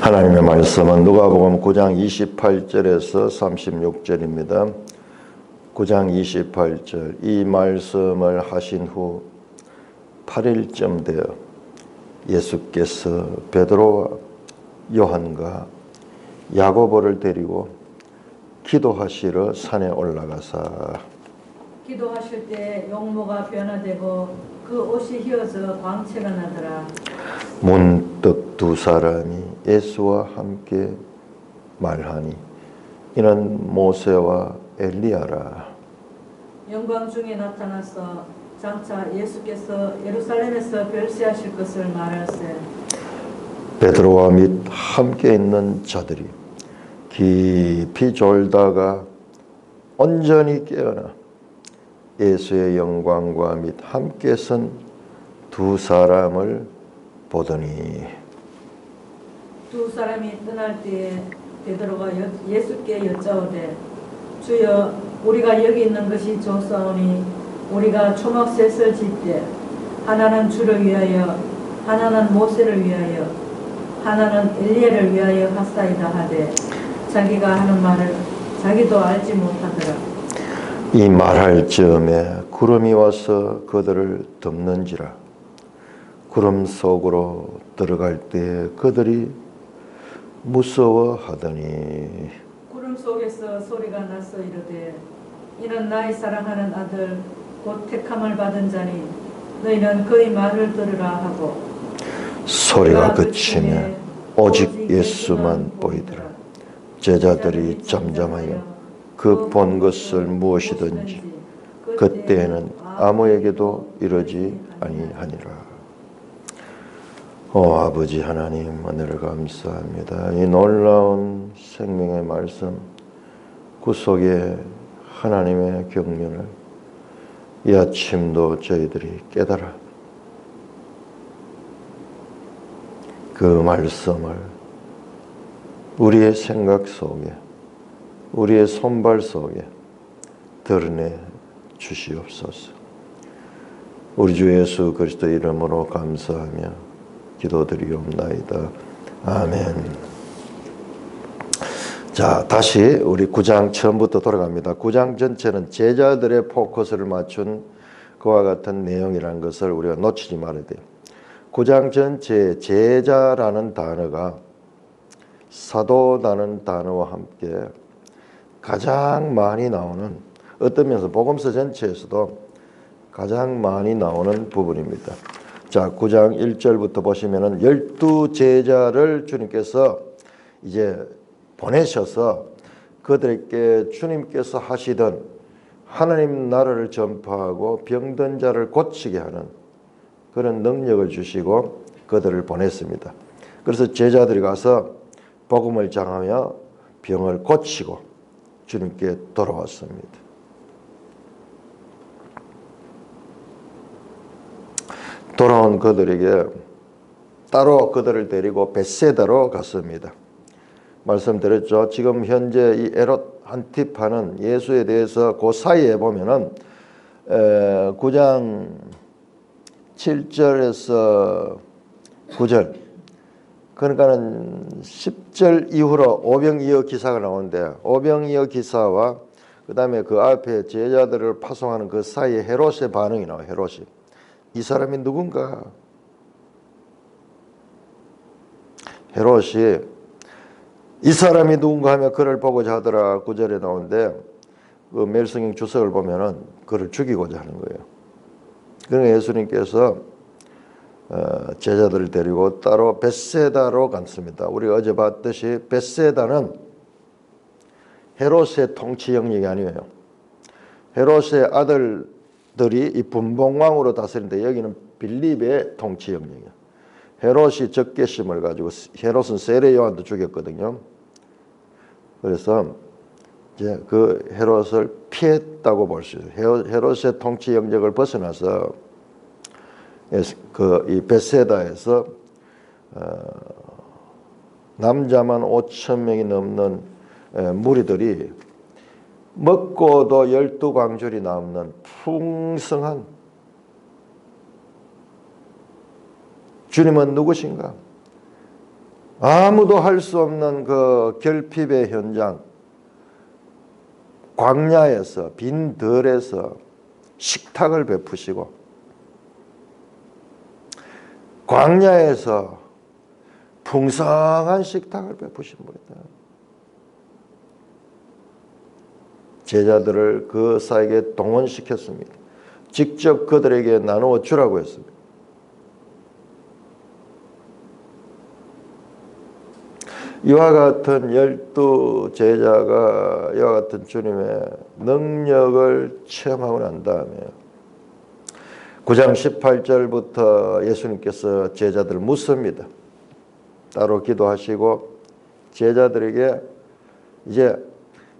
하나님의 말씀은 누가복음 9장 28절에서 36절입니다. 9장 28절 이 말씀을 하신 후 8일쯤 되어 예수께서 베드로와 요한과 야고보를 데리고 기도하시러 산에 올라가사 기도하실 때 용모가 변화되고 그 옷이 휘어져 광채가 나더라. 문득 두 사람이 예수와 함께 말하니 이는 모세와 엘리야라. 영광 중에 나타나서 장차 예수께서 예루살렘에서 별세하실 것을 말할세. 베드로와 및 함께 있는 자들이 깊이 졸다가 온전히 깨어나 예수의 영광과 및 함께 선 두 사람을 보더니 두 사람이 떠날 때에 베드로가 예수께 여짜오되 주여 우리가 여기 있는 것이 좋사오니 우리가 초막셋을 짓되 하나는 주를 위하여 하나는 모세를 위하여 하나는 엘리야를 위하여 하사이다 하되 자기가 하는 말을 자기도 알지 못하더라. 이 말할 즈음에 구름이 와서 그들을 덮는지라. 구름 속으로 들어갈 때 그들이 무서워하더니 구름 속에서 소리가 나서 이르되 이는 나의 사랑하는 아들 곧 택함을 받은 자니 너희는 그의 말을 들으라 하고 소리가 그치며 오직 예수만 보이더라. 제자들이 잠잠하여 그 본 것을 무엇이든지 그때에는 아무에게도 이르지 아니하니라. 오 아버지 하나님, 은혜를 감사합니다. 이 놀라운 생명의 말씀, 구속의 하나님의 경륜을 이 아침도 저희들이 깨달아 그 말씀을 우리의 생각 속에, 우리의 손발 속에 드러내 주시옵소서. 우리 주 예수 그리스도 이름으로 감사하며 기도드리옵나이다. 아멘. 자, 다시 우리 9장 처음부터 돌아갑니다. 9장 전체는 제자들의 포커스를 맞춘 그와 같은 내용이라는 것을 우리가 놓치지 말아야 돼요. 9장 전체에 제자라는 단어가 사도라는 단어와 함께 가장 많이 나오는, 어떤 면에서 복음서 전체에서도 가장 많이 나오는 부분입니다. 자, 9장 1절부터 보시면은 12제자를 주님께서 이제 보내셔서 그들에게 주님께서 하시던 하나님 나라를 전파하고 병든 자를 고치게 하는 그런 능력을 주시고 그들을 보냈습니다. 그래서 제자들이 가서 복음을 전하며 병을 고치고 주님께 돌아왔습니다. 돌아온 그들에게 따로 그들을 데리고 벳세다로 갔습니다. 말씀드렸죠. 지금 현재 이 에롯 안티파는 예수에 대해서 그 사이에 보면은 9장 7절에서 9절, 그러니까는 10절 이후로 오병이어 기사가 나오는데, 오병이어 기사와 그 다음에 그 앞에 제자들을 파송하는 그 사이에 헤롯의 반응이 나와요. 헤롯이. 이 사람이 누군가? 헤롯이 이 사람이 누군가 하며 그를 보고자 하더라. 9절에 나오는데 그 멜성경 주석을 보면은 그를 죽이고자 하는 거예요. 그러니까 예수님께서 제자들을 데리고 따로 벳세다로 갔습니다. 우리가 어제 봤듯이 벳세다는 헤롯의 통치 영역이 아니에요. 헤롯의 아들들이 이 분봉왕으로 다스리는데 여기는 빌립의 통치 영역이에요. 헤롯이 적개심을 가지고, 헤롯은 세례 요한도 죽였거든요. 그래서 이제 그 헤롯을 피했다고 볼 수 있어요. 헤롯의 통치 영역을 벗어나서 이 벳세다에서 남자만 5,000명이 넘는 무리들이 먹고도 12광줄이 남는 풍성한, 주님은 누구신가? 아무도 할 수 없는 그 결핍의 현장, 광야에서 빈 들에서 식탁을 베푸시고 광야에서 풍성한 식탁을 베푸신 분이다. 제자들을 그 사에게 동원시켰습니다. 직접 그들에게 나누어 주라고 했습니다. 이와 같은 12 제자가 이와 같은 주님의 능력을 체험하고 난 다음에 9장 18절부터 예수님께서 제자들을 묻습니다. 따로 기도하시고 제자들에게 이제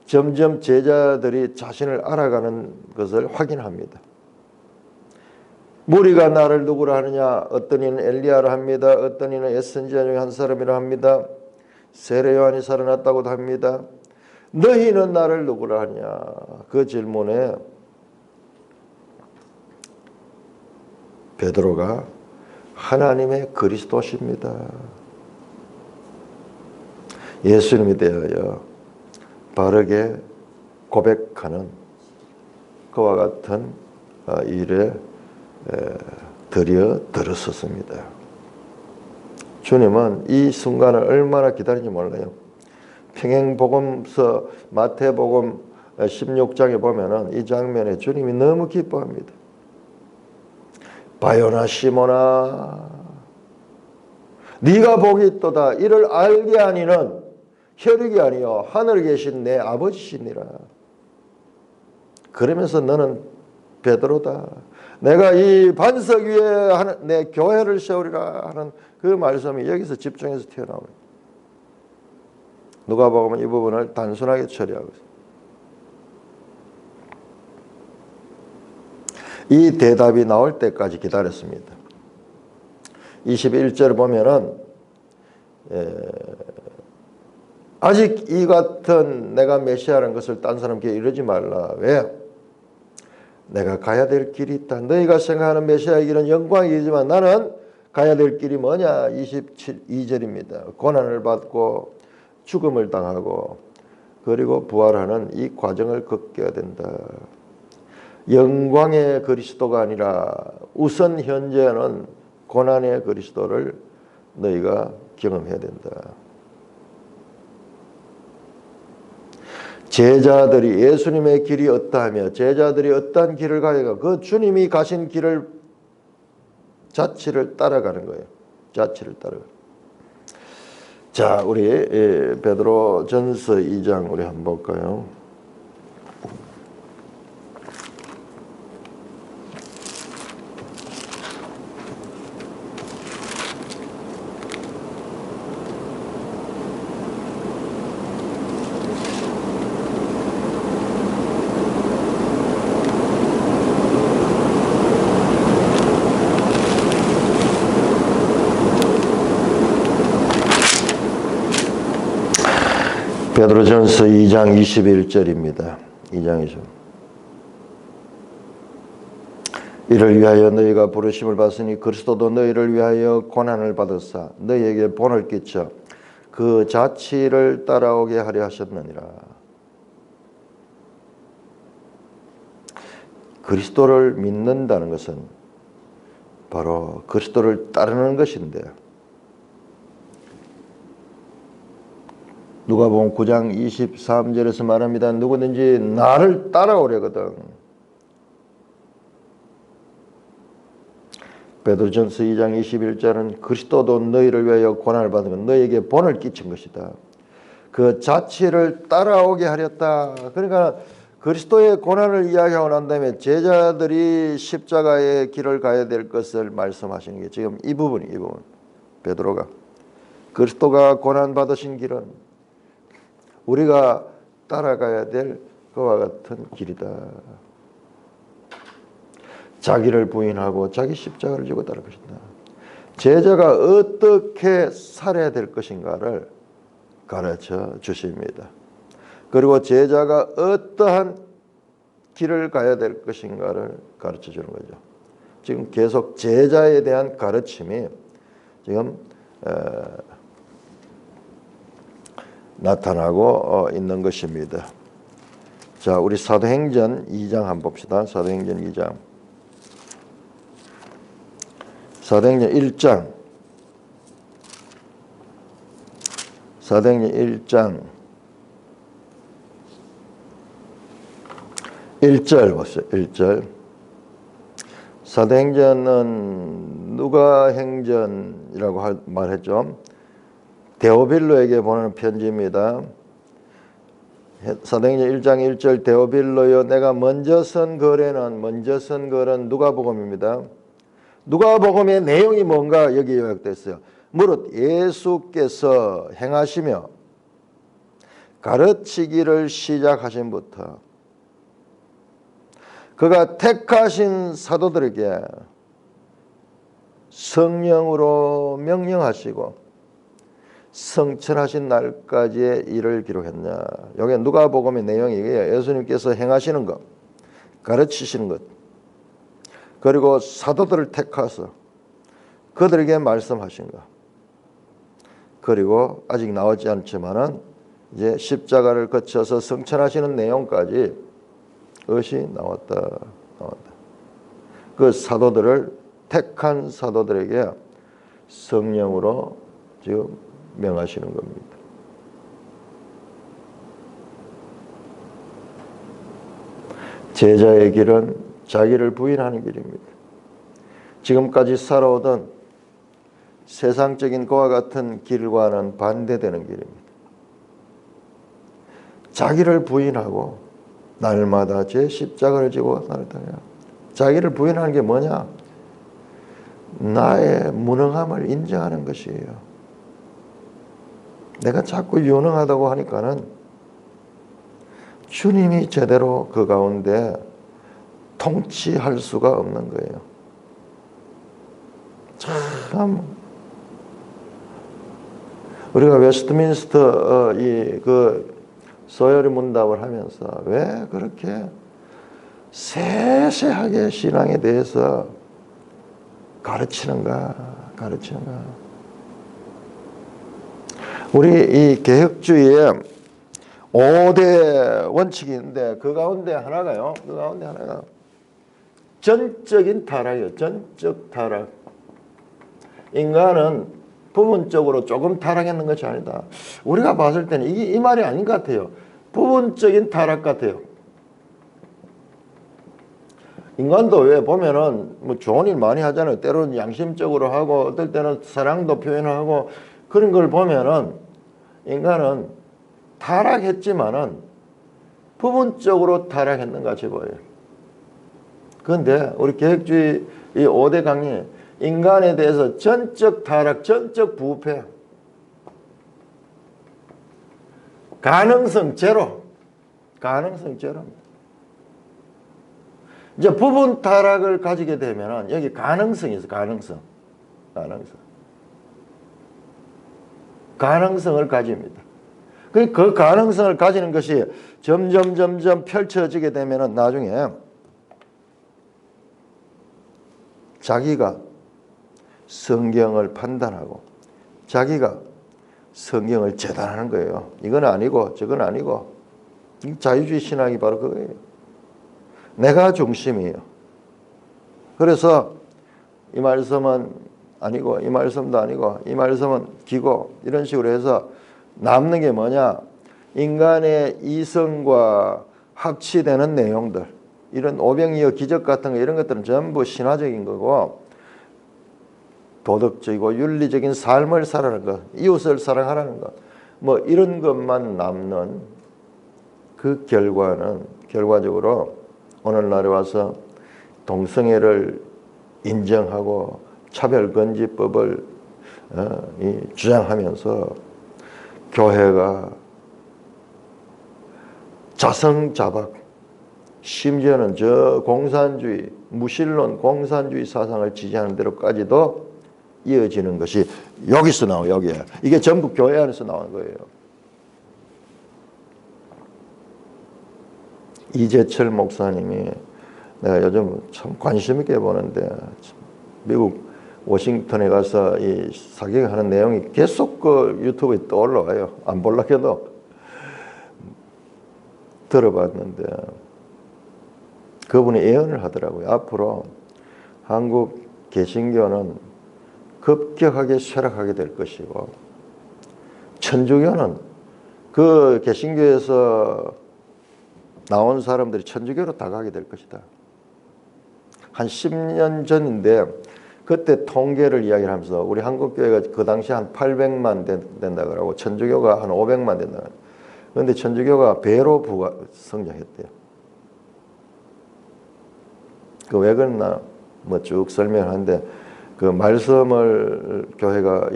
점점 제자들이 자신을 알아가는 것을 확인합니다. 무리가 나를 누구라 하느냐? 어떤 이는 엘리야라 합니다. 어떤 이는 예선지자 중에 한 사람이라 합니다. 세례 요한이 살아났다고도 합니다. 너희는 나를 누구라 하냐? 그 질문에 베드로가 하나님의 그리스도십니다. 예수님에 대하여 바르게 고백하는 그와 같은 일에 들었었습니다. 주님은 이 순간을 얼마나 기다리는지 몰라요. 평행복음서 마태복음 16장에 보면은 이 장면에 주님이 너무 기뻐합니다. 바요나 시모나 네가 복이 있도다. 이를 알게 하니는 혈육이 아니요 하늘에 계신 내 아버지시니라. 그러면서 너는 베드로다. 내가 이 반석 위에 내 교회를 세우리라 하는 그 말씀이 여기서 집중해서 튀어나옵니다. 누가복음은 이 부분을 단순하게 처리하고 있습니다. 이 대답이 나올 때까지 기다렸습니다. 21절을 보면은 아직 이 같은 내가 메시아라는 것을 딴 사람께 이러지 말라. 왜? 내가 가야 될 길이 있다. 너희가 생각하는 메시아의 길은 영광이지만 나는 가야 될 길이 뭐냐? 22절입니다. 고난을 받고 죽음을 당하고 그리고 부활하는 이 과정을 겪어야 된다. 영광의 그리스도가 아니라 우선 현재는 고난의 그리스도를 너희가 경험해야 된다. 제자들이 예수님의 길이 어떠하며 제자들이 어떠한 길을 가야 그 주님이 가신 길을 자취를 따라가는 거예요. 자취를 따라가. 자, 우리 베드로 전서 2장 우리 한번 볼까요? 베드로전서 2장 21절입니다. 2장 20절. 이를 위하여 너희가 부르심을 받으니 그리스도도 너희를 위하여 고난을 받으사 너희에게 본을 끼쳐 그 자취를 따라오게 하려 하셨느니라. 그리스도를 믿는다는 것은 바로 그리스도를 따르는 것인데 누가복음 9장 23절에서 말합니다. 누구든지 나를 따라오려거든. 베드로전서 2장 21절은 그리스도도 너희를 위하여 고난을 받은 것 너희에게 본을 끼친 것이다. 그 자취를 따라오게 하렸다. 그러니까 그리스도의 고난을 이야기하고 난 다음에 제자들이 십자가의 길을 가야 될 것을 말씀하시는 게 지금 이 부분. 베드로가 그리스도가 고난 받으신 길은 우리가 따라가야 될 그와 같은 길이다. 자기를 부인하고 자기 십자가를 지고 따를 것이다. 제자가 어떻게 살아야 될 것인가를 가르쳐 주십니다. 그리고 제자가 어떠한 길을 가야 될 것인가를 가르쳐 주는 거죠. 지금 계속 제자에 대한 가르침이 지금 나타나고 있는 것입니다. 자, 우리 사도행전 2장 한번 봅시다. 사도행전 2장. 사도행전 1장. 사도행전 1장 1절 보세요. 1절. 사도행전은 누가행전이라고 말했죠. 데오빌로에게 보내는 편지입니다. 사도행전 1장 1절 데오빌로여 내가 먼저 선 글은 누가복음입니다. 누가복음의 내용이 뭔가 여기 요약됐어요. 무릇 예수께서 행하시며 가르치기를 시작하신부터 그가 택하신 사도들에게 성령으로 명령하시고 성천하신 날까지의 일을 기록했냐. 여기 누가복음의 내용이 예수님께서 행하시는 것, 가르치시는 것, 그리고 사도들을 택하서 그들에게 말씀하신 것, 그리고 아직 나오지 않지만은 이제 십자가를 거쳐서 성천하시는 내용까지 것이 나왔다. 그 사도들을 택한 사도들에게 성령으로 지금 명하시는 겁니다. 제자의 길은 자기를 부인하는 길입니다. 지금까지 살아오던 세상적인 그와 같은 길과는 반대되는 길입니다. 자기를 부인하고 날마다 제 십자가를 지고 나를 따라. 자기를 부인하는 게 뭐냐? 나의 무능함을 인정하는 것이에요. 내가 자꾸 유능하다고 하니까는 주님이 제대로 그 가운데 통치할 수가 없는 거예요. 참 우리가 웨스트민스터 그 소요리 문답을 하면서 왜 그렇게 세세하게 신앙에 대해서 가르치는가. 우리 이 개혁주의에 5대 원칙이 있는데 그 가운데 하나가 전적인 타락이에요. 전적 타락. 인간은 부분적으로 조금 타락했는 것이 아니다. 우리가 봤을 때는 이 말이 아닌 것 같아요. 부분적인 타락 같아요. 인간도 왜 보면은 뭐 좋은 일 많이 하잖아요. 때로는 양심적으로 하고 어떨 때는 사랑도 표현하고 그런 걸 보면은 인간은 타락했지만은 부분적으로 타락했는 것 같이 보여요. 그런데 우리 개혁주의 이 5대 강의 인간에 대해서 전적 타락, 전적 부패, 가능성 제로. 이제 부분 타락을 가지게 되면은 여기 가능성이 있어. 가능성을 가집니다. 그 가능성을 가지는 것이 점점 펼쳐지게 되면은 나중에 자기가 성경을 판단하고 자기가 성경을 재단하는 거예요. 이건 아니고 저건 아니고. 자유주의 신학이 바로 그거예요. 내가 중심이에요. 그래서 이 말씀은 아니고 이 말씀도 아니고 이 말씀은 기고 이런 식으로 해서 남는 게 뭐냐? 인간의 이성과 합치되는 내용들, 이런 오병이어 기적 같은 거 이런 것들은 전부 신화적인 거고 도덕적이고 윤리적인 삶을 살아가는 것, 이웃을 사랑하라는 것, 뭐 이런 것만 남는 그 결과적으로 오늘날에 와서 동성애를 인정하고 차별금지법을 주장하면서 교회가 자성자박, 심지어는 저 공산주의, 무신론 공산주의 사상을 지지하는 데로까지도 이어지는 것이 여기서 나와요. 여기에. 이게 전부 교회 안에서 나오는 거예요. 이재철 목사님이 내가 요즘 참 관심 있게 보는데 미국 워싱턴에 가서 이 사격하는 내용이 계속 그 유튜브에 떠올라와요. 안 볼라 해도 들어봤는데 그분이 예언을 하더라고요. 앞으로 한국 개신교는 급격하게 쇠락하게 될 것이고 천주교는 그 개신교에서 나온 사람들이 천주교로 다 가게 될 것이다. 한 10년 전인데 그때 통계를 이야기를 하면서 우리 한국교회가 그 당시 한 800만 된다 그러고 천주교가 한 500만 된다. 그런데 천주교가 배로 성장했대요. 그 왜 그랬나 뭐 쭉 설명하는데 그 말씀을 교회가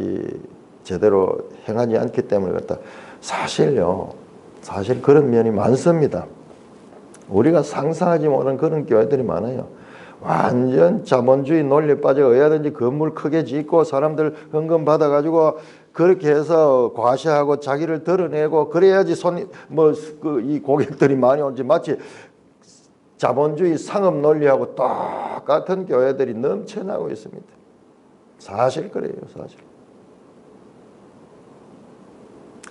제대로 행하지 않기 때문에 그렇다. 사실요. 사실 그런 면이 많습니다. 우리가 상상하지 못한 그런 교회들이 많아요. 완전 자본주의 논리에 빠져 어디든지 건물 크게 짓고 사람들 헌금 받아가지고 그렇게 해서 과시하고 자기를 드러내고 그래야지 이 고객들이 많이 오지. 마치 자본주의 상업 논리하고 똑같은 교회들이 넘쳐나고 있습니다. 사실 그래요, 사실.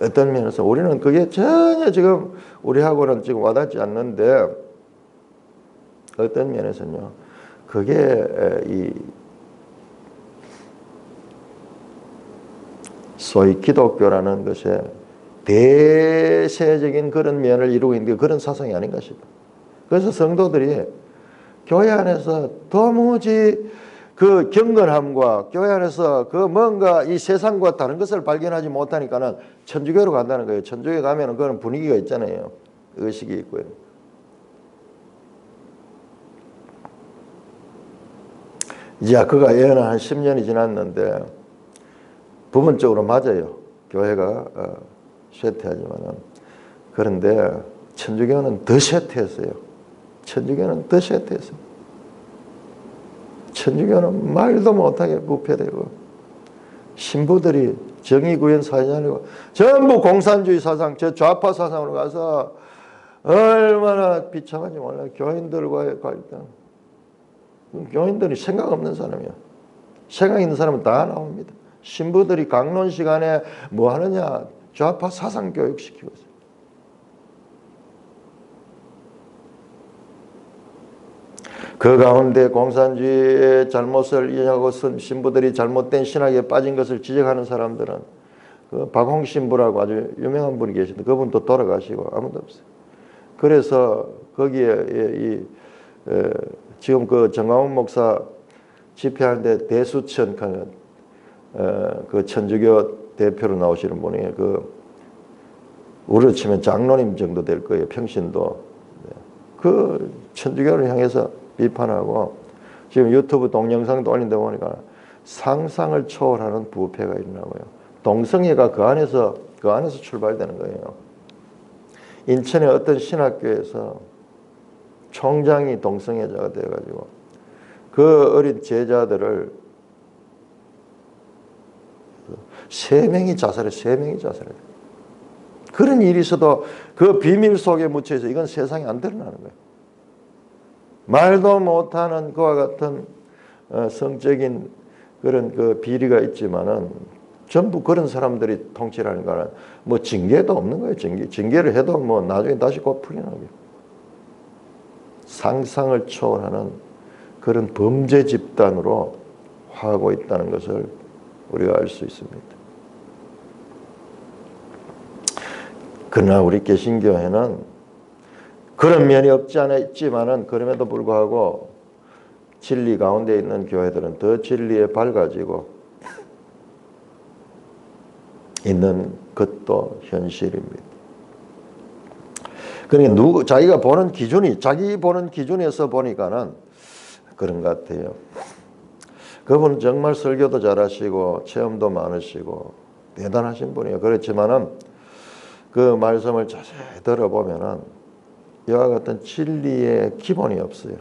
어떤 면에서 우리는 그게 전혀 지금 우리하고는 지금 와닿지 않는데 어떤 면에서는요. 그게 소위 기독교라는 것에 대세적인 그런 면을 이루고 있는 게 그런 사상이 아닌가 싶어요. 그래서 성도들이 교회 안에서 도무지 그 경건함과 교회 안에서 그 뭔가 이 세상과 다른 것을 발견하지 못하니까는 천주교로 간다는 거예요. 천주교에 가면은 그런 분위기가 있잖아요. 의식이 있고요. 이제 그가 예언은 한 10년이 지났는데 부분적으로 맞아요. 교회가 쇠퇴하지만은. 그런데 천주교는 더 쇠퇴했어요. 천주교는 더 쇠퇴했어요. 천주교는 말도 못하게 부패되고 신부들이 정의구현 사상이고 전부 공산주의 사상, 저 좌파 사상으로 가서 얼마나 비참한지 몰라요. 교인들과의 갈등. 교인들이 생각 없는 사람이야. 생각 있는 사람은 다 나옵니다. 신부들이 강론 시간에 뭐 하느냐? 좌파 사상 교육시키고 있어요. 그 가운데 공산주의의 잘못을 인하고 신부들이 잘못된 신학에 빠진 것을 지적하는 사람들은 그 박홍 신부라고 아주 유명한 분이 계신데 그분도 돌아가시고 아무도 없어요. 그래서 거기에 지금 그 정광훈 목사 집회하는데 대수천 그 천주교 대표로 나오시는 분이 우리로 치면 장로님 정도 될 거예요. 평신도. 그 천주교를 향해서 비판하고 지금 유튜브 동영상도 올린다 보니까 상상을 초월하는 부패가 일어나고요. 동성애가 그 안에서 출발되는 거예요. 인천의 어떤 신학교에서 총장이 동성애자가 되어가지고 그 어린 제자들을 3명이 자살해. 그런 일이 있어도 그 비밀 속에 묻혀있어. 이건 세상에 안 드러나는 거예요. 말도 못하는 그와 같은 성적인 그런 그 비리가 있지만은 전부 그런 사람들이 통치를 하는 거는 뭐 징계도 없는 거예요. 징계를 해도 뭐 나중에 다시 곧 풀려나게. 상상을 초월하는 그런 범죄 집단으로 하고 있다는 것을 우리가 알 수 있습니다. 그러나 우리 개신교회는 그런 면이 없지 않아 있지만은 그럼에도 불구하고 진리 가운데 있는 교회들은 더 진리에 밝아지고 있는 것도 현실입니다. 그러니까 자기가 보는 기준이 자기 보는 기준에서 보니까는 그런 것 같아요. 그분은 정말 설교도 잘하시고 체험도 많으시고 대단하신 분이에요. 그렇지만은 그 말씀을 자세히 들어보면은 이와 같은 진리의 기본이 없어요.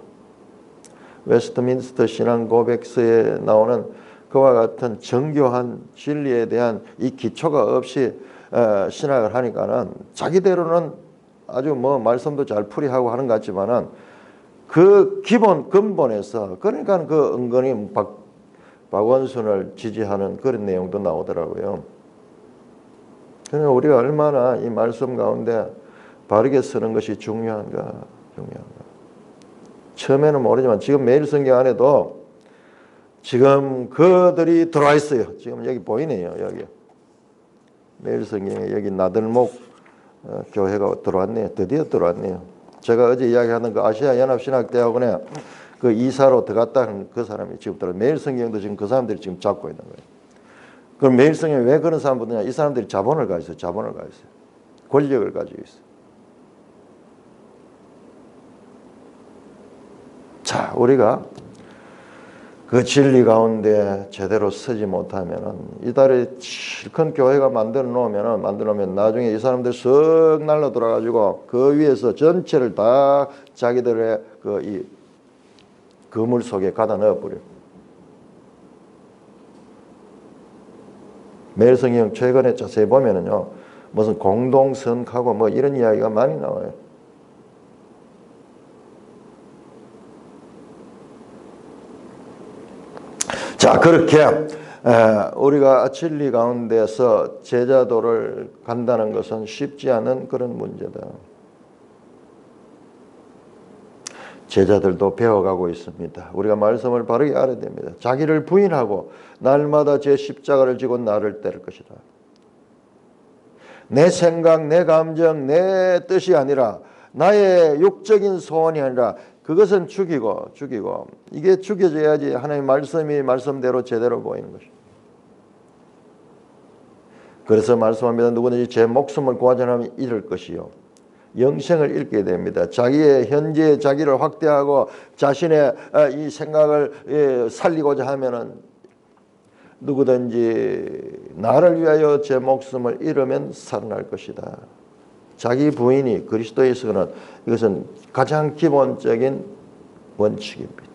웨스트민스터 신앙 고백서에 나오는 그와 같은 정교한 진리에 대한 이 기초가 없이 신학을 하니까는 자기대로는 아주 뭐 말씀도 잘 풀이하고 하는 것 같지만은 그 기본 근본에서 그러니까 그 은근히 박원순을 지지하는 그런 내용도 나오더라고요. 그러니까 우리가 얼마나 이 말씀 가운데 바르게 쓰는 것이 중요한가? 처음에는 모르지만 지금 매일 성경 안에도 지금 그들이 들어와 있어요. 지금 여기 보이네요. 여기 매일 성경에 여기 나들목 교회가 들어왔네요. 드디어 들어왔네요. 제가 어제 이야기하는 그 아시아 연합신학대학원에 그 이사로 들어갔다는 그 사람이 지금 들어. 매일 성경도 지금 그 사람들이 지금 잡고 있는 거예요. 그럼 매일 성경에 왜 그런 사람 붙느냐? 이 사람들이 자본을 가지고 있어요. 자본을 가지고 있어요. 권력을 가지고 있어요. 자, 우리가 그 진리 가운데 제대로 서지 못하면은 이달에 실컷 교회가 만들어 놓으면 나중에 이 사람들 쓱 날라 돌아가지고 그 위에서 전체를 다 자기들의 그 이 그물 속에 가다 넣어버려. 매일성경 최근에 자세히 보면은요, 무슨 공동선하고 뭐 이런 이야기가 많이 나와요. 자, 그렇게 우리가 진리 가운데서 제자도를 간다는 것은 쉽지 않은 그런 문제다. 제자들도 배워가고 있습니다. 우리가 말씀을 바르게 알아야 됩니다. 자기를 부인하고 날마다 제 십자가를 지고 나를 따를 것이다. 내 생각, 내 감정, 내 뜻이 아니라 나의 육적인 소원이 아니라 그것은 죽이고 이게 죽여져야지 하나님의 말씀이 말씀대로 제대로 보이는 것이다. 그래서 말씀합니다. 누구든지 제 목숨을 구하지 않으면 잃을 것이요 영생을 잃게 됩니다. 자기의 현재의 자기를 확대하고 자신의 이 생각을 살리고자 하면은 누구든지 나를 위하여 제 목숨을 잃으면 살아날 것이다. 자기 부인이 그리스도에서는 이것은 가장 기본적인 원칙입니다.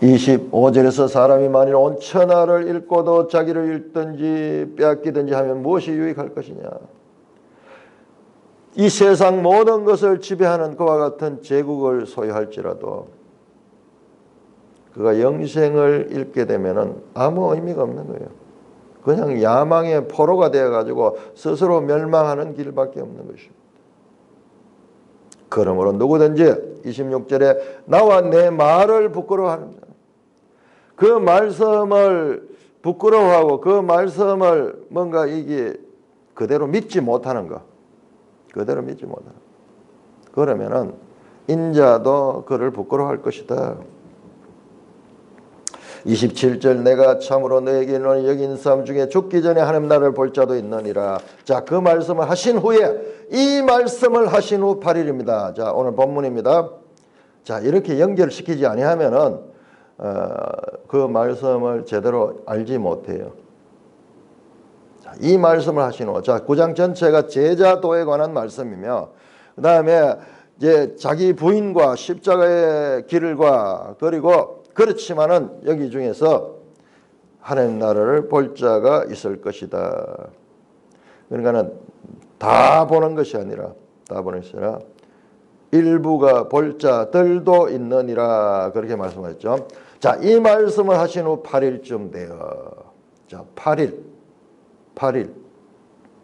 25절에서 사람이 만일 온 천하를 잃고도 자기를 잃든지 빼앗기든지 하면 무엇이 유익할 것이냐. 이 세상 모든 것을 지배하는 그와 같은 제국을 소유할지라도 그가 영생을 잃게 되면 아무 의미가 없는 거예요. 그냥 야망의 포로가 되어가지고 스스로 멸망하는 길밖에 없는 것입니다. 그러므로 누구든지 26절에 나와 내 말을 부끄러워하는 자, 그 말씀을 부끄러워하고 그 말씀을 뭔가 이게 그대로 믿지 못하는 것, 그대로 믿지 못하는 것. 그러면은 인자도 그를 부끄러워할 것이다. 27절 내가 참으로 너에게 이르노니 여기 있는 사람 중에 죽기 전에 하나님 나라를 볼 자도 있느니라. 자, 그 말씀을 하신 후에 이 말씀을 하신 후 8일입니다. 자, 오늘 본문입니다. 자, 이렇게 연결시키지 아니하면은 그 말씀을 제대로 알지 못해요. 자, 이 말씀을 하신 후, 자, 9장 전체가 제자도에 관한 말씀이며, 그 다음에 이제 자기 부인과 십자가의 길과 그리고 그렇지만은 여기 중에서 하나님 나라를 볼 자가 있을 것이다. 그러니까는 다 보는 것이 아니라 일부가 볼 자들도 있느니라 그렇게 말씀하셨죠. 자, 이 말씀을 하신 후 8일쯤 돼요. 자, 8일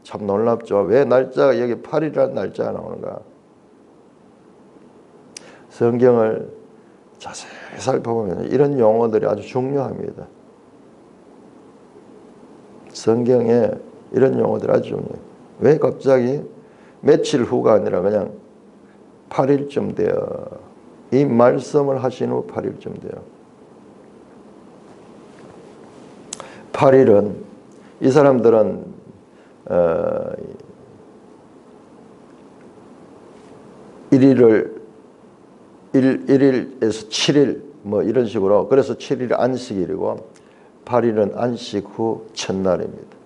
참 놀랍죠. 왜 날짜가 여기 8일이라는 날짜가 나오는가? 성경을 자세히 살펴보면 이런 용어들이 아주 중요합니다. 성경에 이런 용어들이 아주 중요해요. 왜 갑자기 며칠 후가 아니라 그냥 8일쯤 돼요. 이 말씀을 하신 후 8일쯤 돼요. 8일은 이 사람들은 1일에서 7일 뭐 이런 식으로, 그래서 7일 안식일이고 8일은 안식 후 첫날입니다.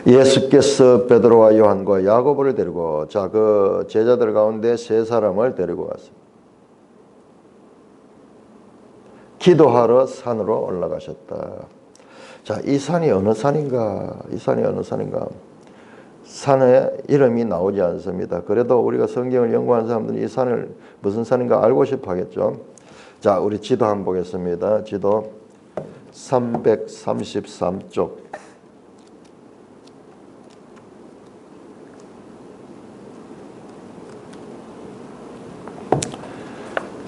예수께서 베드로와 요한과 야고보를 데리고 그 제자들 가운데 세 사람을 데리고 왔습니다. 기도하러 산으로 올라가셨다. 자, 이 산이 어느 산인가? 산의 이름이 나오지 않습니다. 그래도 우리가 성경을 연구하는 사람들은 이 산을 무슨 산인가 알고 싶어 하겠죠. 자, 우리 지도 한번 보겠습니다. 지도 333쪽.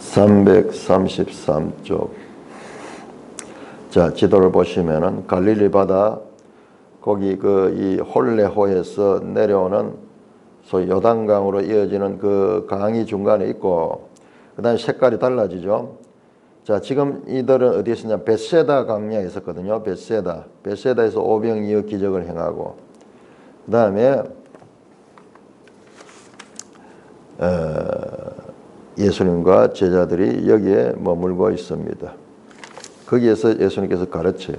333쪽. 자, 지도를 보시면은 갈릴리 바다 거기 이 홀레호에서 내려오는 소위 요단강으로 이어지는 그 강이 중간에 있고, 그다음에 색깔이 달라지죠. 자, 지금 이들은 어디에 있었냐? 벳세다 강야에 있었거든요. 벳세다에서 오병이어 기적을 행하고, 그다음에 예수님과 제자들이 여기에 머물고 있습니다. 거기에서 예수님께서 가르쳐요.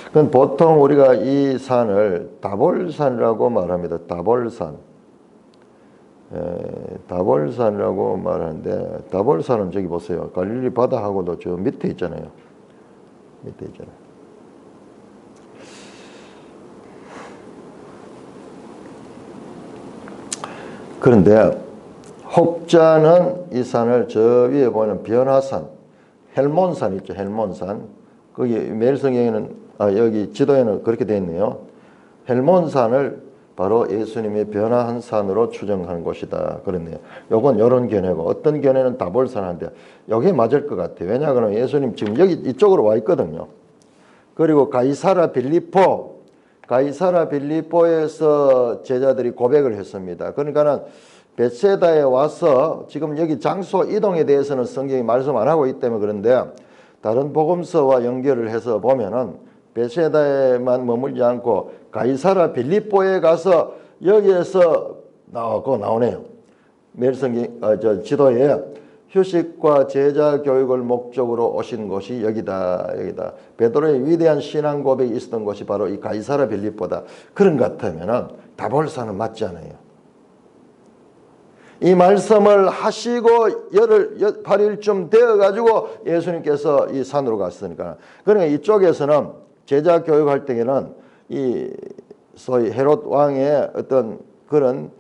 그건 보통 우리가 이 산을 다볼산이라고 말합니다. 다볼산이라고 말하는데, 다볼산은 저기 보세요. 갈릴리 바다하고도 저 밑에 있잖아요. 그런데 혹자는 이 산을 저 위에 보는 변화산, 헬몬산 있죠. 헬몬산. 거기 매일성경에는 여기 지도에는 그렇게 되어 있네요. 헬몬산을 바로 예수님이 변화한 산으로 추정하는 곳이다. 그렇네요. 요건 이런 견해고, 어떤 견해는 다볼산한데 여기에 맞을 것 같아요. 왜냐 그러면 예수님 지금 여기 이쪽으로 와 있거든요. 그리고 가이사라 빌립보에서 제자들이 고백을 했습니다. 그러니까는 벳세다에 와서 지금 여기 장소 이동에 대해서는 성경이 말씀 안 하고 있기 때문에 그런데, 다른 복음서와 연결을 해서 보면은 벳세다에만 머물지 않고 가이사라 빌립보에 가서 여기에서 나오네요. 매일성경 저 지도에 휴식과 제자 교육을 목적으로 오신 곳이 여기다. 베드로의 위대한 신앙 고백이 있었던 곳이 바로 이 가이사라 빌립보다. 그런 것 같으면은 다볼산은 맞지 않아요. 이 말씀을 하시고 8일쯤 되어가지고 예수님께서 이 산으로 갔으니까. 그러니까 이쪽에서는 제자 교육할 때에는 이 소위 헤롯 왕의 어떤 그런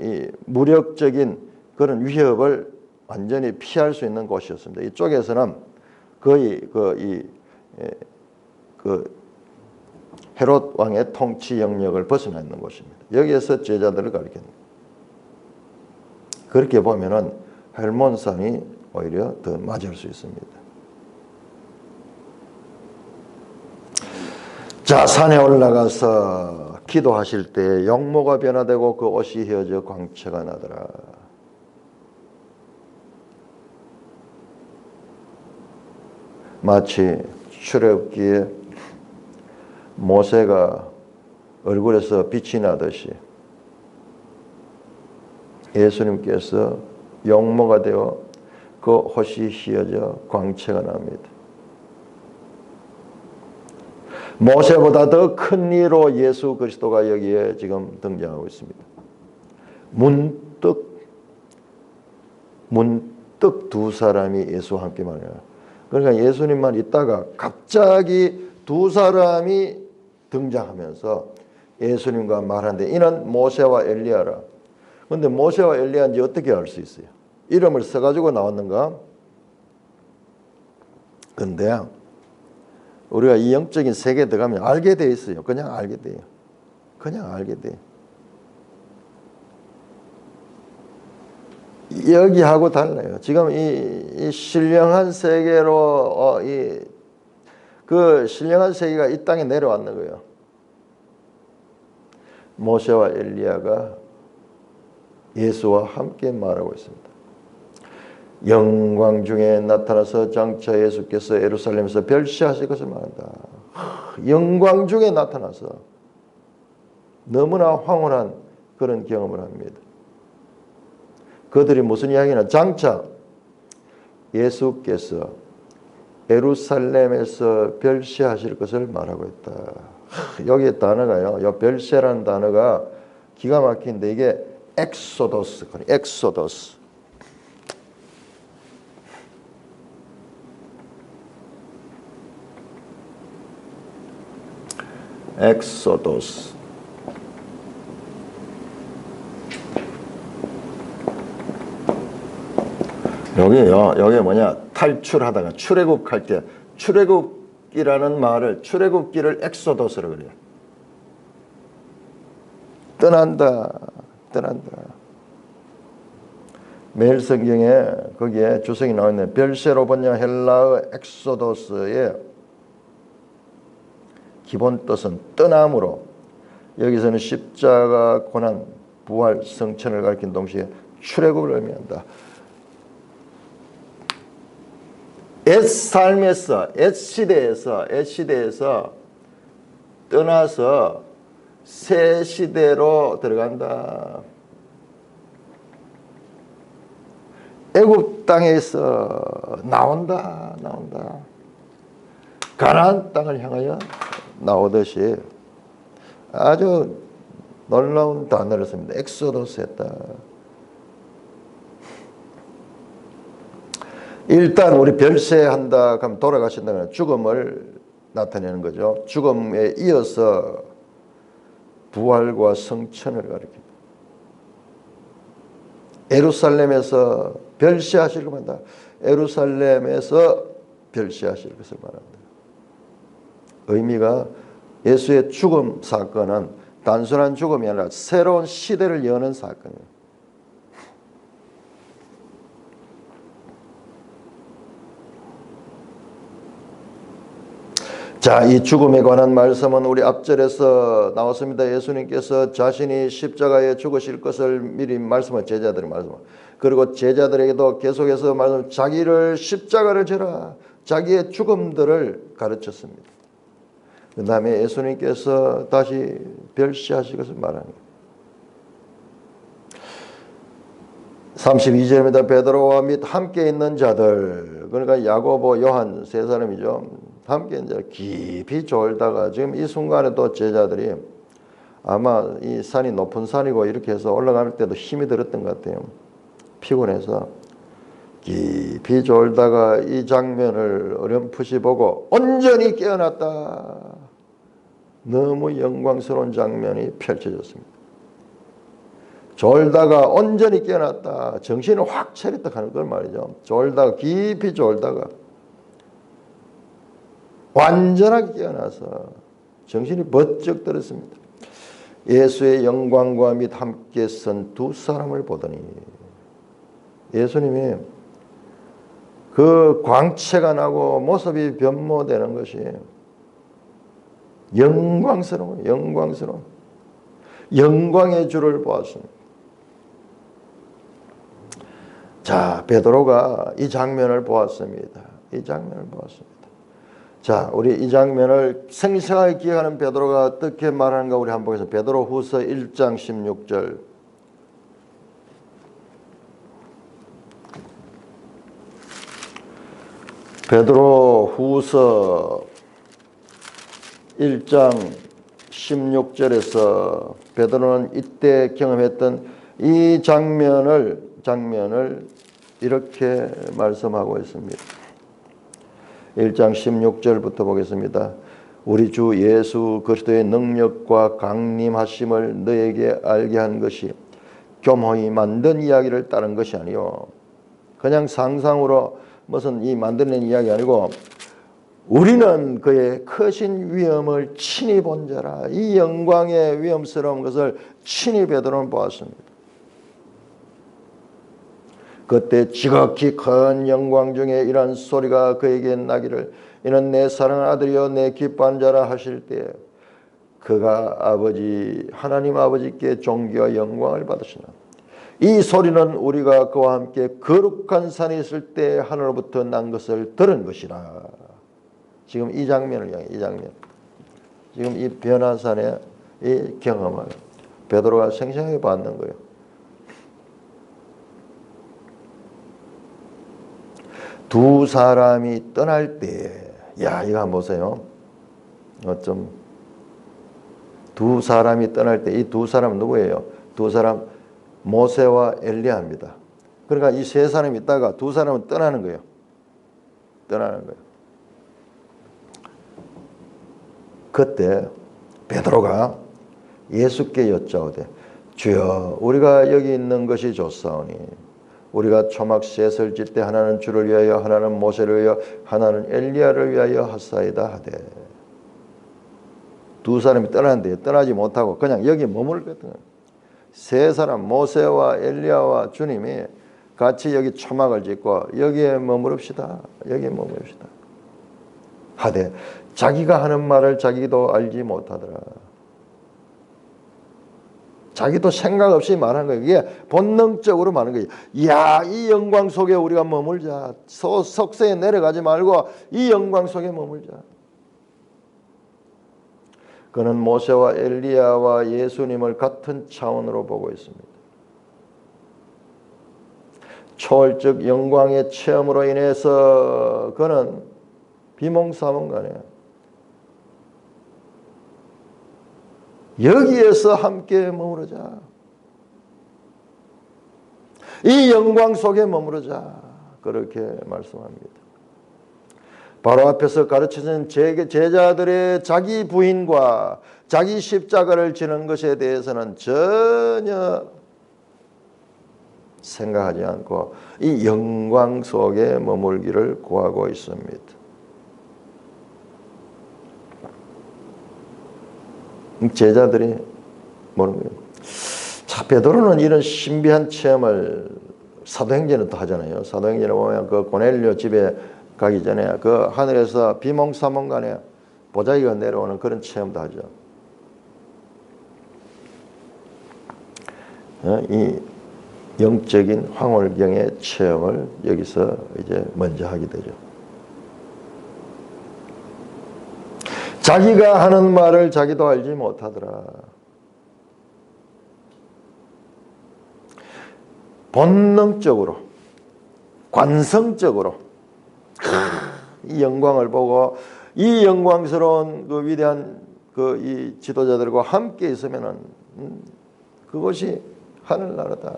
이 무력적인 그런 위협을 완전히 피할 수 있는 곳이었습니다. 이쪽에서는 거의 헤롯 왕의 통치 영역을 벗어나 있는 곳입니다. 여기에서 제자들을 가르쳤습니다. 그렇게 보면은 헬몬산이 오히려 더 맞을 수 있습니다. 자, 산에 올라가서 기도하실 때 용모가 변화되고 그 옷이 휘어져 광채가 나더라. 마치 출애굽기에 모세가 얼굴에서 빛이 나듯이 예수님께서 용모가 되어 그 옷이 휘어져 광채가 납니다. 모세보다 더 큰 이로 예수 그리스도가 여기에 지금 등장하고 있습니다. 문득 두 사람이 예수와 함께 말해요. 그러니까 예수님만 있다가 갑자기 두 사람이 등장하면서 예수님과 말하는데, 이는 모세와 엘리야라. 그런데 모세와 엘리야인지 어떻게 알 수 있어요? 이름을 써가지고 나왔는가? 그런데 우리가 이 영적인 세계에 들어가면 알게 돼 있어요. 그냥 알게 돼요. 여기하고 달라요. 지금 이 신령한 세계로 그 신령한 세계가 이 땅에 내려왔는 거예요. 모세와 엘리야가 예수와 함께 말하고 있습니다. 영광 중에 나타나서 장차 예수께서 예루살렘에서 별시하실 것을 말한다. 영광 중에 나타나서 너무나 황홀한 그런 경험을 합니다. 그들이 무슨 이야기냐? 장차 예수께서 예루살렘에서 별시하실 것을 말하고 있다. 여기 단어가요. 이 별세라는 단어가 기가 막힌데 이게 엑소더스. 여기 뭐냐? 탈출하다가 출애굽할 때 출애굽이라는 말을 출애굽기를 엑소더스로 그래요. 떠난다. 매일 성경에 거기에 주석이 나오네. 별세로 번역 헬라어 엑소더스의 기본 뜻은 떠남으로, 여기서는 십자가 고난 부활 성천을 가리킨 동시에 출애굽을 의미한다. 옛 삶에서 옛 시대에서 떠나서 새 시대로 들어간다. 애굽 땅에서 나온다. 가나안 땅을 향하여 나오듯이 아주 놀라운 단어를 씁니다. 엑소더스 했다. 일단 우리 별세한다 하면 돌아가신다는 죽음을 나타내는 거죠. 죽음에 이어서 부활과 성천을 가리킵니다. 예루살렘에서 별세하실 것만 예루살렘에서 별세하실 것을 말합니다. 의미가 예수의 죽음 사건은 단순한 죽음이 아니라 새로운 시대를 여는 사건이에요. 자, 이 죽음에 관한 말씀은 우리 앞절에서 나왔습니다. 예수님께서 자신이 십자가에 죽으실 것을 미리 말씀한 제자들이 말씀. 그리고 제자들에게도 계속해서 말씀, 자기를 십자가를 져라. 자기의 죽음들을 가르쳤습니다. 그 다음에 예수님께서 다시 별시하실 것을 말합니다. 32절입니다. 베드로와 및 함께 있는 자들, 그러니까 야고보, 요한 세 사람이죠. 함께 이제 깊이 졸다가 지금 이 순간에 또 제자들이 아마 이 산이 높은 산이고 이렇게 해서 올라갈 때도 힘이 들었던 것 같아요. 피곤해서 깊이 졸다가 이 장면을 어렴풋이 보고 온전히 깨어났다. 너무 영광스러운 장면이 펼쳐졌습니다. 졸다가 온전히 깨어났다. 정신을 확 차렸다 하는 걸 말이죠. 졸다가 깊이 졸다가 완전하게 깨어나서 정신이 번쩍 들었습니다. 예수의 영광과 및 함께 선 두 사람을 보더니 예수님이 그 광채가 나고 모습이 변모되는 것이 영광스러운 영광의 주를 보았습니다. 자, 베드로가 이 장면을 보았습니다. 자, 우리 이 장면을 생생하게 기억하는 베드로가 어떻게 말하는가 우리 한번 보겠습니다. 베드로 후서 1장 16절. 베드로 후서 1장 16절에서 베드로는 이때 경험했던 이 장면을 이렇게 말씀하고 있습니다. 1장 16절부터 보겠습니다. 우리 주 예수 그리스도의 능력과 강림하심을 너에게 알게 한 것이 교모히 만든 이야기를 따른 것이 아니요, 그냥 상상으로 무슨 이 만들어낸 이야기 아니고 우리는 그의 크신 위엄을 친히 본 자라. 이 영광의 위엄스러운 것을 친히 베드로는 보았습니다. 그때 지극히 큰 영광 중에 이런 소리가 그에게 나기를, 이는 내 사랑하는 아들이여 내 기뻐한 자라 하실 때 그가 하나님 아버지께 존귀와 영광을 받으시나. 이 소리는 우리가 그와 함께 거룩한 산에 있을 때 하늘로부터 난 것을 들은 것이라. 지금 이 장면을 향해, 이 장면, 지금 이 변화산의 이 경험을 베드로가 생생하게 받는 거예요. 두 사람이 떠날 때, 야, 이거 한번 보세요. 두 사람이 떠날 때, 이 두 사람은 누구예요? 두 사람, 모세와 엘리야입니다. 그러니까 이 세 사람이 있다가 두 사람은 떠나는 거예요. 그때 베드로가 예수께 여짜오되, 주여, 우리가 여기 있는 것이 좋사오니 우리가 초막 셋을 짓때 하나는 주를 위하여 하나는 모세를 위하여 하나는 엘리야를 위하여 하사이다 하되 두 사람이 떠났는데 떠나지 못하고 그냥 여기 머물거든. 세 사람 모세와 엘리야와 주님이 같이 여기 초막을 짓고 여기에 머무릅시다. 여기에 머무릅시다. 하되 자기가 하는 말을 자기도 알지 못하더라. 자기도 생각 없이 말하는 거예요. 이게 본능적으로 말하는 거예요. 이야, 이 영광 속에 우리가 머물자. 속세에 내려가지 말고 이 영광 속에 머물자. 그는 모세와 엘리야와 예수님을 같은 차원으로 보고 있습니다. 초월적 영광의 체험으로 인해서 그는 비몽사몽간에 여기에서 함께 머무르자. 이 영광 속에 머무르자. 그렇게 말씀합니다. 바로 앞에서 가르치는 제자들의 자기 부인과 자기 십자가를 지는 것에 대해서는 전혀 생각하지 않고 이 영광 속에 머물기를 구하고 있습니다. 제자들이 뭐는 거예요? 자, 베드로는 이런 신비한 체험을 사도행전에 또 하잖아요. 사도행전에 보면 그 고넬료 집에 가기 전에 그 하늘에서 비몽사몽간에 보자기가 내려오는 그런 체험도 하죠. 이 영적인 황홀경의 체험을 여기서 이제 먼저 하게 되죠. 자기가 하는 말을 자기도 알지 못하더라. 본능적으로, 관성적으로 이 영광을 보고 이 영광스러운 그 위대한 그 이 지도자들과 함께 있으면은 그것이 하늘나라다.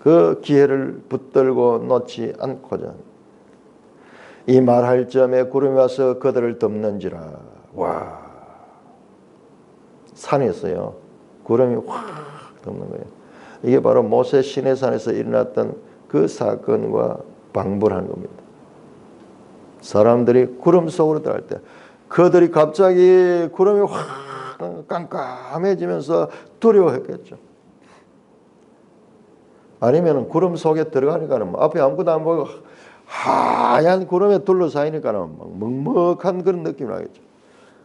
그 기회를 붙들고 놓지 않고자. 이 말할 점에 구름이 와서 그들을 덮는지라. 와, 산에서요 구름이 확 덮는 거예요. 이게 바로 모세 시내산에서 일어났던 그 사건과 방불한 겁니다. 사람들이 구름 속으로 들어갈 때 그들이 갑자기 구름이 확 깜깜해지면서 두려워했겠죠. 아니면 구름 속에 들어가니까는 앞에 아무것도 안 보이고 하얀 구름에 둘러싸이니까는 막 먹먹한 그런 느낌이 나겠죠.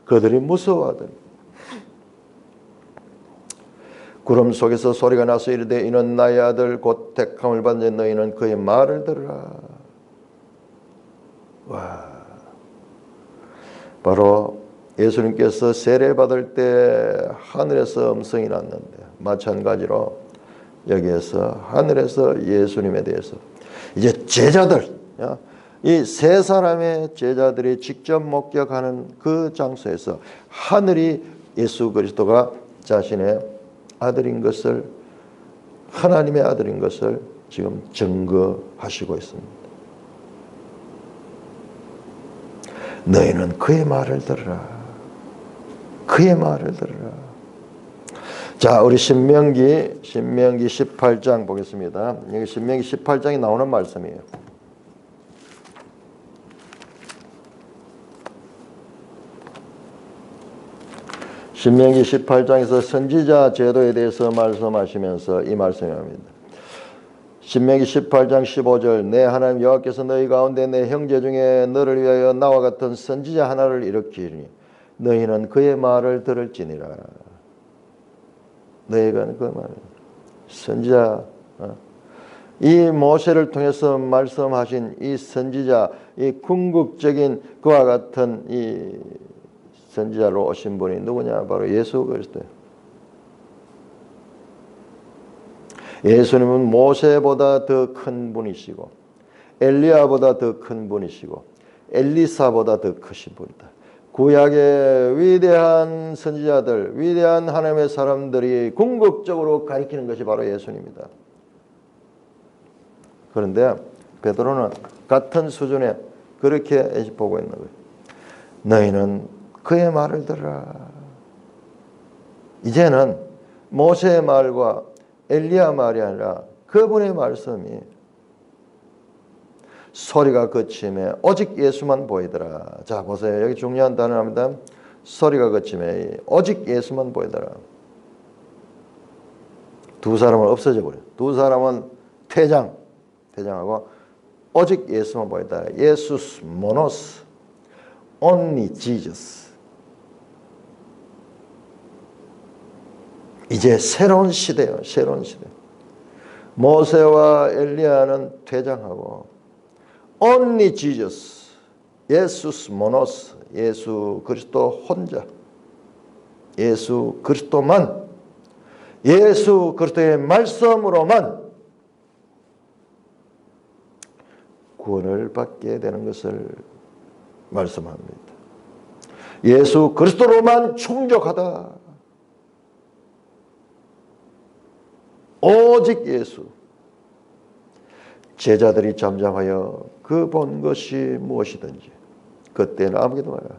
그들이 무서워하더니 구름 속에서 소리가 나서 이르되 이는 나의 아들 곧 택함을 받는 너희는 그의 말을 들으라. 와, 바로 예수님께서 세례받을 때 하늘에서 음성이 났는데 마찬가지로 여기에서 하늘에서 예수님에 대해서 이제 제자들, 이 세 사람의 제자들이 직접 목격하는 그 장소에서 하늘이 예수 그리스도가 자신의 아들인 것을, 하나님의 아들인 것을 지금 증거하시고 있습니다. 너희는 그의 말을 들으라. 그의 말을 들으라. 자, 우리 신명기 18장 보겠습니다. 여기 신명기 18장에 나오는 말씀이에요. 신명기 18장에서 선지자 제도에 대해서 말씀하시면서 이 말씀입니다. 신명기 18장 15절 내 하나님 여호와께서 너희 가운데 내 형제 중에 너를 위하여 나와 같은 선지자 하나를 일으키니 너희는 그의 말을 들을지니라. 너희가 그 말, 선지자, 이 모세를 통해서 말씀하신 이 선지자, 이 궁극적인 그와 같은 이 선지자로 오신 분이 누구냐? 바로 예수 그리스도예요. 예수님은 모세보다 더 큰 분이시고 엘리야보다 더 큰 분이시고 엘리사보다 더 크신 분이다. 구약의 위대한 선지자들, 위대한 하나님의 사람들이 궁극적으로 가리키는 것이 바로 예수님입니다. 그런데 베드로는 같은 수준에 그렇게 보고 있는 거예요. 너희는 그의 말을 들으라. 이제는 모세의 말과 엘리야 말이 아니라 그분의 말씀이 소리가 그침에 오직 예수만 보이더라. 자, 보세요. 여기 중요한 단어입니다. 소리가 그침에 오직 예수만 보이더라. 두 사람은 없어져 버려. 두 사람은 퇴장하고 오직 예수만 보이더라. 예수스 모노스 only Jesus. 이제 새로운 시대예요. 새로운 시대. 모세와 엘리야는 퇴장하고 only Jesus, 예수스 모노스, 예수 그리스도 혼자, 예수 그리스도만, 예수 그리스도의 말씀으로만 구원을 받게 되는 것을 말씀합니다. 예수 그리스도로만 충족하다. 오직 예수. 제자들이 잠잠하여 그 본 것이 무엇이든지 그때는 아무것도 말이야.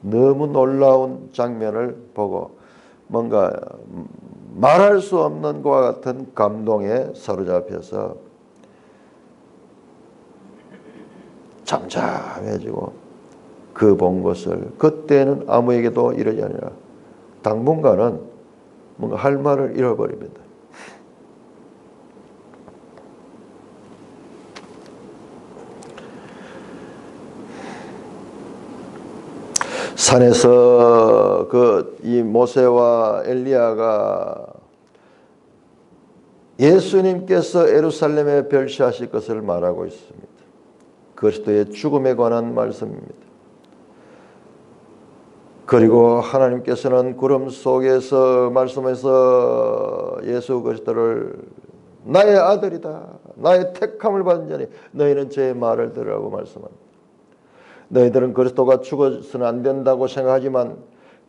너무 놀라운 장면을 보고 뭔가 말할 수 없는 것과 같은 감동에 사로잡혀서 잠잠해지고 그 본 것을 그때는 아무에게도 이르지 아니라 당분간은 뭔가 할 말을 잃어버립니다. 산에서 이 모세와 엘리야가 예수님께서 예루살렘에 별시하실 것을 말하고 있습니다. 그리스도의 죽음에 관한 말씀입니다. 그리고 하나님께서는 구름 속에서 말씀해서 예수 그리스도를 나의 아들이다. 나의 택함을 받은 자니 너희는 제 말을 들으라고 말씀합니다. 너희들은 그리스도가 죽어서는 안 된다고 생각하지만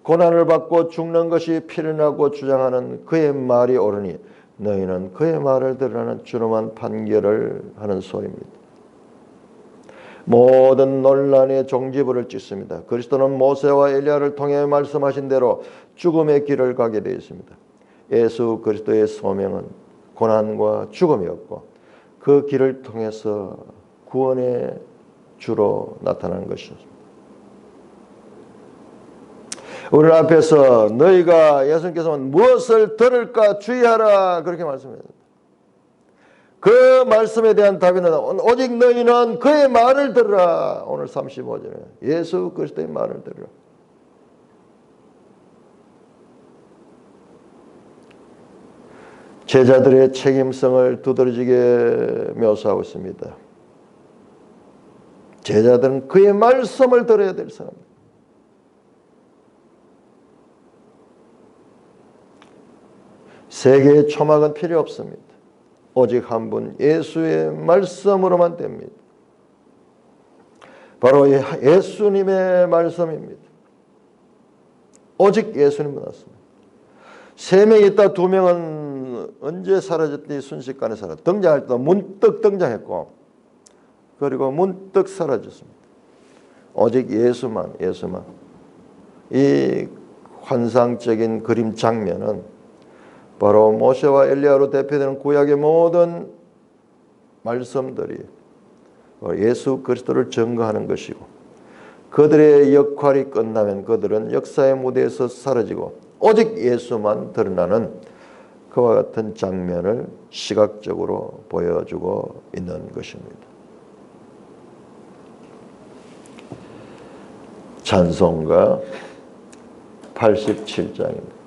고난을 받고 죽는 것이 필요하고 주장하는 그의 말이 옳으니 너희는 그의 말을 들으라는 준엄한 판결을 하는 소리입니다. 모든 논란의 종지부를 찍습니다. 그리스도는 모세와 엘리야를 통해 말씀하신 대로 죽음의 길을 가게 되어 있습니다. 예수 그리스도의 소명은 고난과 죽음이었고 그 길을 통해서 구원의 주로 나타나는 것이었습니다. 오늘 앞에서 너희가 예수님께서는 무엇을 들을까 주의하라 그렇게 말씀했습니다. 그 말씀에 대한 답에는 오직 너희는 그의 말을 들으라. 오늘 35절에 예수 그리스도의 말을 들으라. 제자들의 책임성을 두드러지게 묘사하고 있습니다. 제자들은 그의 말씀을 들어야 될 사람입니다. 세계의 초막은 필요 없습니다. 오직 한 분 예수의 말씀으로만 됩니다. 바로 예수님의 말씀입니다. 오직 예수님만 왔습니다. 세 명이 있다 두 명은 언제 사라졌더니 순식간에 등장할 때도 문득 등장했고 그리고 문득 사라졌습니다. 오직 예수만. 이 환상적인 그림 장면은 바로 모세와 엘리야로 대표되는 구약의 모든 말씀들이 예수 그리스도를 증거하는 것이고 그들의 역할이 끝나면 그들은 역사의 무대에서 사라지고 오직 예수만 드러나는 그와 같은 장면을 시각적으로 보여주고 있는 것입니다. 찬송가 87장입니다.